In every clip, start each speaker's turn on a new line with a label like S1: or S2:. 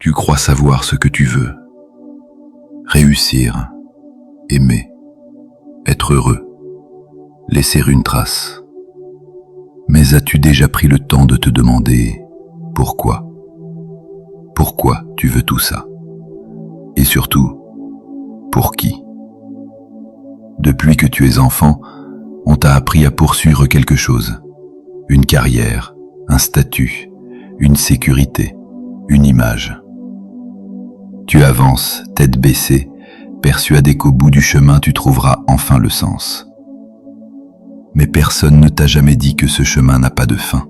S1: Tu crois savoir ce que tu veux. Réussir, aimer, être heureux, laisser une trace. Mais as-tu déjà pris le temps de te demander pourquoi? Pourquoi tu veux tout ça? Et surtout, pour qui? Depuis que tu es enfant, on t'a appris à poursuivre quelque chose. Une carrière, un statut, une sécurité, une image. Tu avances, tête baissée, persuadé qu'au bout du chemin tu trouveras enfin le sens. Mais personne ne t'a jamais dit que ce chemin n'a pas de fin.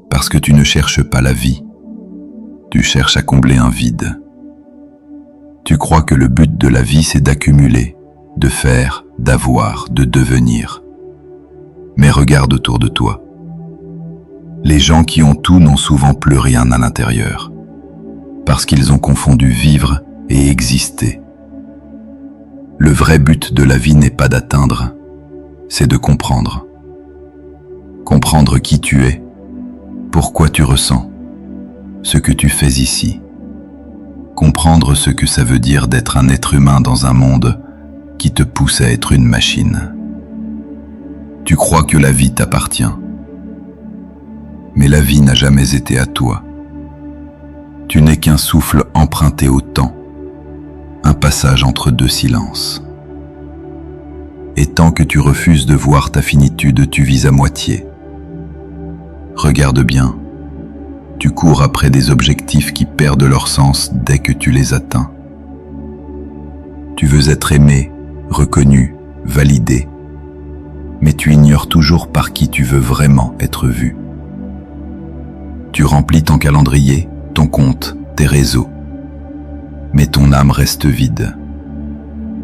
S1: Parce que tu ne cherches pas la vie, tu cherches à combler un vide. Tu crois que le but de la vie c'est d'accumuler, de faire, d'avoir, de devenir. Mais regarde autour de toi. Les gens qui ont tout n'ont souvent plus rien à l'intérieur, parce qu'ils ont confondu vivre et exister. Le vrai but de la vie n'est pas d'atteindre, c'est de comprendre. Comprendre qui tu es, pourquoi tu ressens, ce que tu fais ici. Comprendre ce que ça veut dire d'être un être humain dans un monde qui te pousse à être une machine. Tu crois que la vie t'appartient, mais la vie n'a jamais été à toi. Tu n'es qu'un souffle emprunté au temps, un passage entre deux silences. Et tant que tu refuses de voir ta finitude, tu vis à moitié. Regarde bien, tu cours après des objectifs qui perdent leur sens dès que tu les atteins. Tu veux être aimé, reconnu, validé, mais tu ignores toujours par qui tu veux vraiment être vu. Tu remplis ton calendrier, ton compte, tes réseaux, mais ton âme reste vide,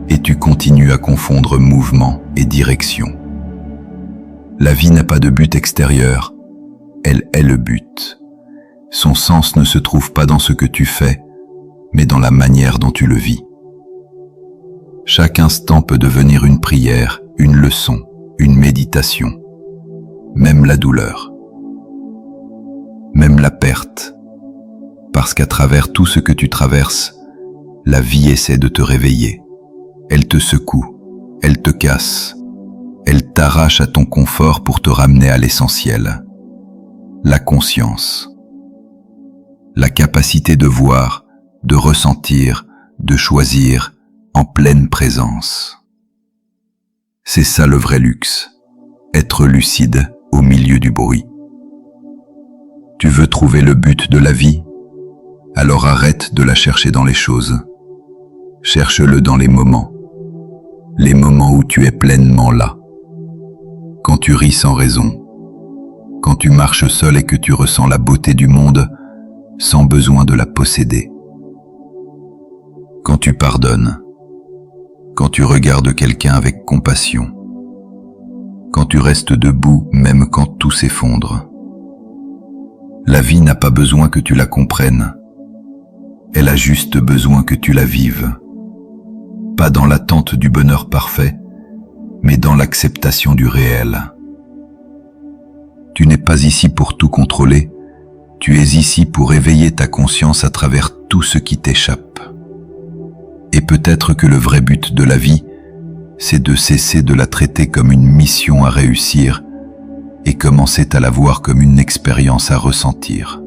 S1: et tu continues à confondre mouvement et direction. La vie n'a pas de but extérieur, elle est le but. Son sens ne se trouve pas dans ce que tu fais, mais dans la manière dont tu le vis. Chaque instant peut devenir une prière, une leçon, une méditation, même la douleur, même la perte, parce qu'à travers tout ce que tu traverses, la vie essaie de te réveiller. Elle te secoue, elle te casse, elle t'arrache à ton confort pour te ramener à l'essentiel, la conscience, la capacité de voir, de ressentir, de choisir en pleine présence. C'est ça le vrai luxe, être lucide au milieu du bruit. Tu veux trouver le but de la vie? Alors arrête de la chercher dans les choses. Cherche-le dans les moments où tu es pleinement là. Quand tu ris sans raison, quand tu marches seul et que tu ressens la beauté du monde sans besoin de la posséder. Quand tu pardonnes, quand tu regardes quelqu'un avec compassion, quand tu restes debout même quand tout s'effondre. La vie n'a pas besoin que tu la comprennes, elle a juste besoin que tu la vives. Pas dans l'attente du bonheur parfait, mais dans l'acceptation du réel. Tu n'es pas ici pour tout contrôler, tu es ici pour éveiller ta conscience à travers tout ce qui t'échappe. Et peut-être que le vrai but de la vie, c'est de cesser de la traiter comme une mission à réussir et commencer à la voir comme une expérience à ressentir.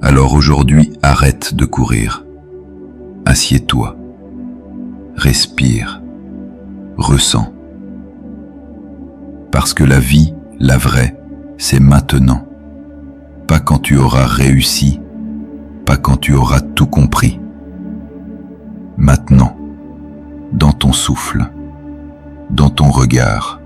S1: Alors aujourd'hui, arrête de courir. Assieds-toi. Respire. Ressens. Parce que la vie, la vraie, c'est maintenant. Pas quand tu auras réussi, pas quand tu auras tout compris. Maintenant, dans ton souffle, dans ton regard,